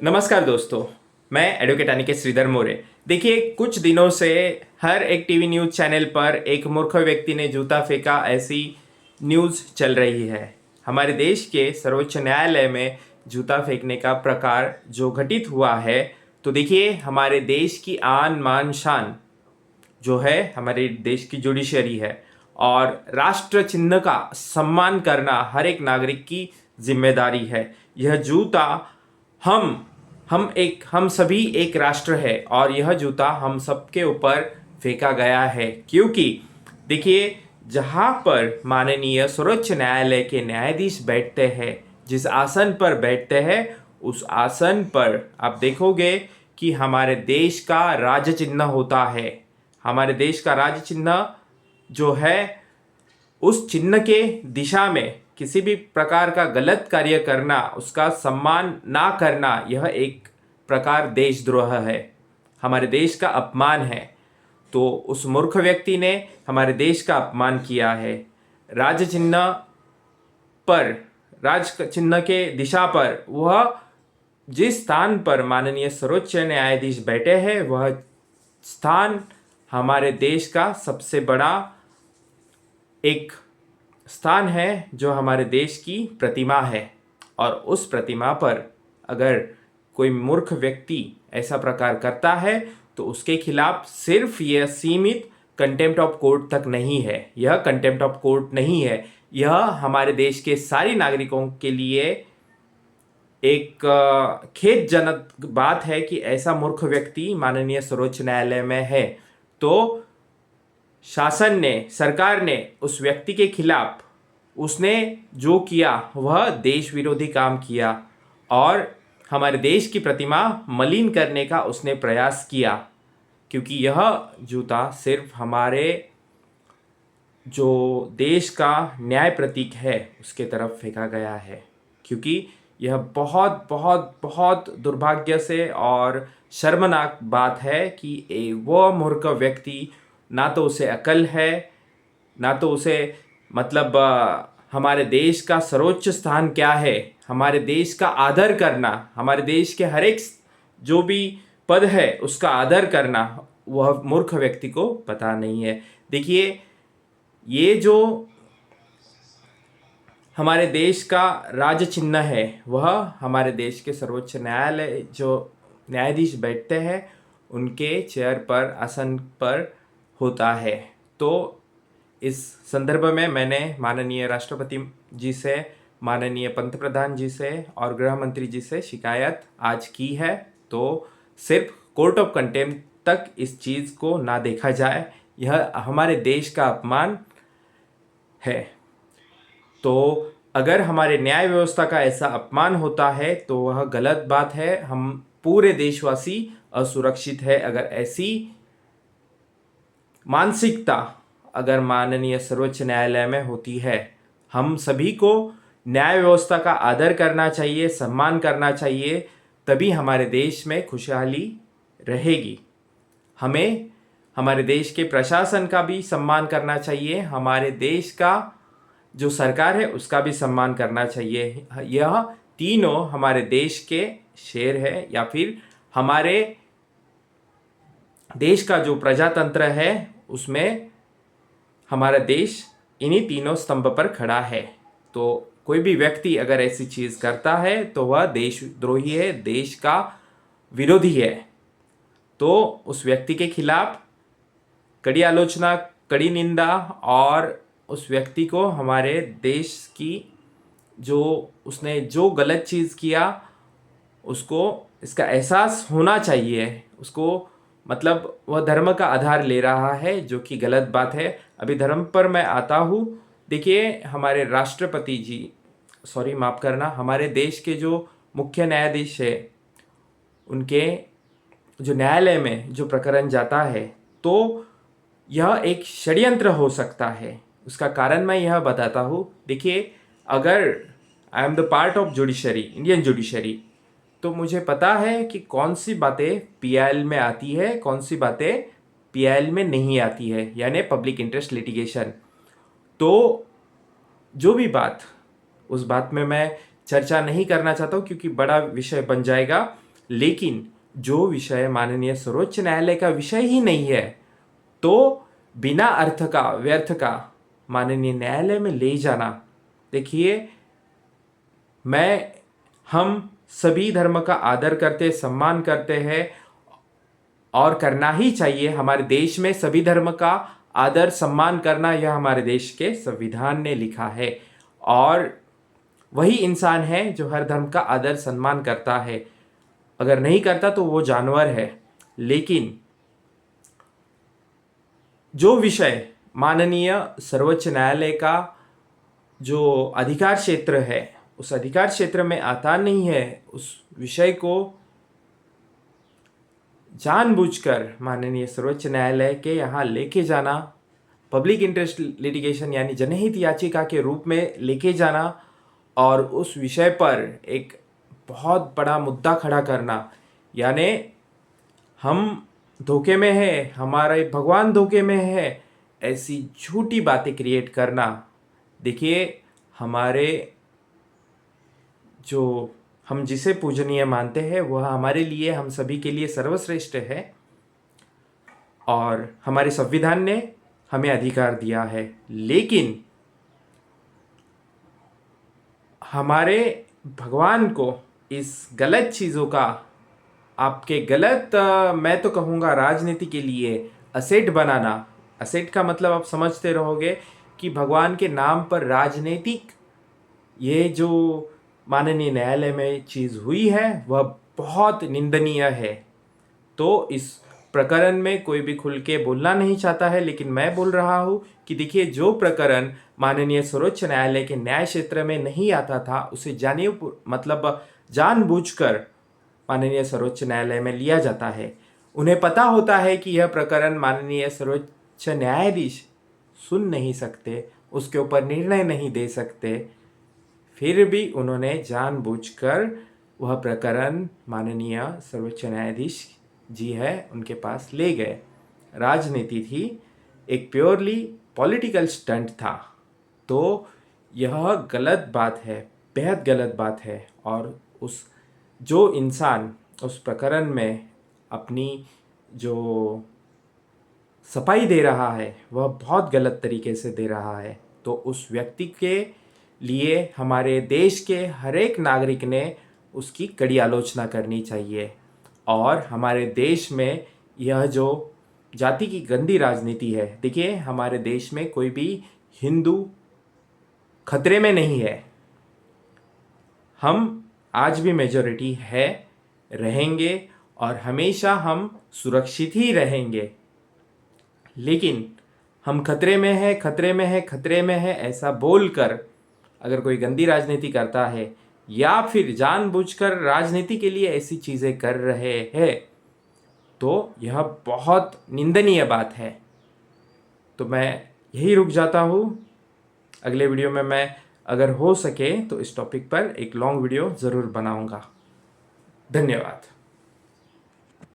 नमस्कार दोस्तों, मैं एडवोकेट अनिकेत श्रीधर मोरे। देखिए, कुछ दिनों से हर एक टीवी न्यूज़ चैनल पर एक मूर्ख व्यक्ति ने जूता फेंका, ऐसी न्यूज़ चल रही है। हमारे देश के सर्वोच्च न्यायालय में जूता फेंकने का प्रकार जो घटित हुआ है, तो देखिए हमारे देश की आन मान शान जो है, हमारे देश की जुडिशरी है और राष्ट्र चिन्ह का सम्मान करना हर एक नागरिक की जिम्मेदारी है। यह जूता हम हम सभी एक राष्ट्र है और यह जूता हम सबके ऊपर फेंका गया है, क्योंकि देखिए, जहाँ पर माननीय सर्वोच्च न्यायालय के न्यायाधीश बैठते हैं, जिस आसन पर बैठते हैं, उस आसन पर आप देखोगे कि हमारे देश का राज चिन्ह होता है। हमारे देश का राज चिन्ह जो है, उस चिन्ह के दिशा में किसी भी प्रकार का गलत कार्य करना, उसका सम्मान ना करना, यह एक प्रकार देशद्रोह है, हमारे देश का अपमान है। तो उस मूर्ख व्यक्ति ने हमारे देश का अपमान किया है। राज चिन्ह पर, राज चिन्ह के दिशा पर, वह जिस स्थान पर माननीय सर्वोच्च न्यायाधीश बैठे हैं, वह स्थान हमारे देश का सबसे बड़ा एक स्थान है, जो हमारे देश की प्रतिमा है। और उस प्रतिमा पर अगर कोई मूर्ख व्यक्ति ऐसा प्रकार करता है, तो उसके खिलाफ सिर्फ यह सीमित कंटेम्प्ट ऑफ कोर्ट तक नहीं है। यह कंटेम्प्ट ऑफ कोर्ट नहीं है, यह हमारे देश के सारे नागरिकों के लिए एक खेदजनक बात है कि ऐसा मूर्ख व्यक्ति माननीय सर्वोच्च न्यायालय में है। तो शासन ने, सरकार ने उस व्यक्ति के खिलाफ, उसने जो किया वह देश विरोधी काम किया और हमारे देश की प्रतिमा मलिन करने का उसने प्रयास किया, क्योंकि यह जूता सिर्फ हमारे जो देश का न्याय प्रतीक है उसके तरफ फेंका गया है। क्योंकि यह बहुत बहुत बहुत दुर्भाग्य से और शर्मनाक बात है कि वह मूर्ख व्यक्ति, ना तो उसे अकल है, ना तो उसे मतलब हमारे देश का सर्वोच्च स्थान क्या है, हमारे देश का आदर करना, हमारे देश के हर एक जो भी पद है उसका आदर करना, वह मूर्ख व्यक्ति को पता नहीं है। देखिए, ये जो हमारे देश का राज चिन्ह है, वह हमारे देश के सर्वोच्च न्यायालय जो न्यायाधीश बैठते हैं, उनके चेयर पर, आसन पर होता है। तो इस संदर्भ में मैंने माननीय राष्ट्रपति जी से, माननीय पंतप्रधान जी से और गृह मंत्री जी से शिकायत आज की है। तो सिर्फ कोर्ट ऑफ कंटेम्प्ट तक इस चीज़ को ना देखा जाए, यह हमारे देश का अपमान है। तो अगर हमारे न्याय व्यवस्था का ऐसा अपमान होता है तो वह गलत बात है। हम पूरे देशवासी असुरक्षित है अगर ऐसी मानसिकता अगर माननीय सर्वोच्च न्यायालय में होती है। हम सभी को न्याय व्यवस्था का आदर करना चाहिए, सम्मान करना चाहिए, तभी हमारे देश में खुशहाली रहेगी। हमें हमारे देश के प्रशासन का भी सम्मान करना चाहिए, हमारे देश का जो सरकार है उसका भी सम्मान करना चाहिए। यह तीनों हमारे देश के शेर है, या फिर हमारे देश का जो प्रजातंत्र है उसमें हमारा देश इन्हीं तीनों स्तंभ पर खड़ा है। तो कोई भी व्यक्ति अगर ऐसी चीज़ करता है तो वह देशद्रोही है, देश का विरोधी है। तो उस व्यक्ति के खिलाफ कड़ी आलोचना, कड़ी निंदा, और उस व्यक्ति को हमारे देश की जो उसने जो गलत चीज़ किया उसको इसका एहसास होना चाहिए। उसको मतलब वह धर्म का आधार ले रहा है, जो कि गलत बात है। अभी धर्म पर मैं आता हूँ। देखिए, हमारे राष्ट्रपति जी, सॉरी माफ़ करना, हमारे देश के जो मुख्य न्यायाधीश है, उनके जो न्यायालय में जो प्रकरण जाता है, तो यह एक षड्यंत्र हो सकता है। उसका कारण मैं यह बताता हूँ। देखिए, अगर I am the part of judiciary, Indian judiciary, तो मुझे पता है कि कौन सी बातें पीआईएल में आती है, कौन सी बातें पीआईएल में नहीं आती है, यानी पब्लिक इंटरेस्ट लिटिगेशन। तो जो भी बात, उस बात में मैं चर्चा नहीं करना चाहता हूँ क्योंकि बड़ा विषय बन जाएगा। लेकिन जो विषय माननीय सर्वोच्च न्यायालय का विषय ही नहीं है, तो बिना अर्थ का, व्यर्थ का माननीय न्यायालय में ले जाना, देखिए, हम सभी धर्म का आदर करते, सम्मान करते हैं और करना ही चाहिए। हमारे देश में सभी धर्म का आदर सम्मान करना, यह हमारे देश के संविधान ने लिखा है। और वही इंसान है जो हर धर्म का आदर सम्मान करता है। अगर नहीं करता तो वो जानवर है। लेकिन जो विषय माननीय सर्वोच्च न्यायालय का जो अधिकार क्षेत्र है, उस अधिकार क्षेत्र में आता नहीं है, उस विषय को जानबूझकर माननीय सर्वोच्च न्यायालय के यहाँ लेके जाना, पब्लिक इंटरेस्ट लिटिगेशन यानी जनहित याचिका के रूप में लेके जाना और उस विषय पर एक बहुत बड़ा मुद्दा खड़ा करना, यानी हम धोखे में है, हमारे भगवान धोखे में है, ऐसी झूठी बातें क्रिएट करना। देखिए, हमारे जो हम जिसे पूजनीय मानते हैं वह हमारे लिए, हम सभी के लिए सर्वश्रेष्ठ है और हमारे संविधान ने हमें अधिकार दिया है। लेकिन हमारे भगवान को इस गलत चीज़ों का, आपके गलत मैं तो कहूँगा राजनीति के लिए असेट बनाना, असेट का मतलब आप समझते रहोगे कि भगवान के नाम पर राजनीतिक, ये जो माननीय न्यायालय में चीज़ हुई है वह बहुत निंदनीय है। तो इस प्रकरण में कोई भी खुल के बोलना नहीं चाहता है, लेकिन मैं बोल रहा हूँ कि देखिए, जो प्रकरण माननीय सर्वोच्च न्यायालय के न्याय क्षेत्र में नहीं आता था, उसे मतलब जानबूझकर माननीय सर्वोच्च न्यायालय में लिया जाता है। उन्हें पता होता है कि यह प्रकरण माननीय सर्वोच्च न्यायाधीश सुन नहीं सकते, उसके ऊपर निर्णय नहीं दे सकते, फिर भी उन्होंने जानबूझकर वह प्रकरण माननीय सर्वोच्च न्यायाधीश जी है उनके पास ले गए। राजनीति थी, एक प्योरली पॉलिटिकल स्टंट था। तो यह गलत बात है, बेहद गलत बात है। और उस जो इंसान उस प्रकरण में अपनी जो सफाई दे रहा है वह बहुत गलत तरीके से दे रहा है। तो उस व्यक्ति के लिए हमारे देश के हर एक नागरिक ने उसकी कड़ी आलोचना करनी चाहिए। और हमारे देश में यह जो जाति की गंदी राजनीति है, देखिए, हमारे देश में कोई भी हिंदू खतरे में नहीं है। हम आज भी मेजॉरिटी है, रहेंगे और हमेशा हम सुरक्षित ही रहेंगे। लेकिन हम खतरे में है, खतरे में है, खतरे में है ऐसा बोलकर अगर कोई गंदी राजनीति करता है या फिर जानबूझकर राजनीति के लिए ऐसी चीज़ें कर रहे हैं, तो यह बहुत निंदनीय बात है। तो मैं यही रुक जाता हूँ। अगले वीडियो में मैं अगर हो सके तो इस टॉपिक पर एक लॉन्ग वीडियो ज़रूर बनाऊँगा। धन्यवाद।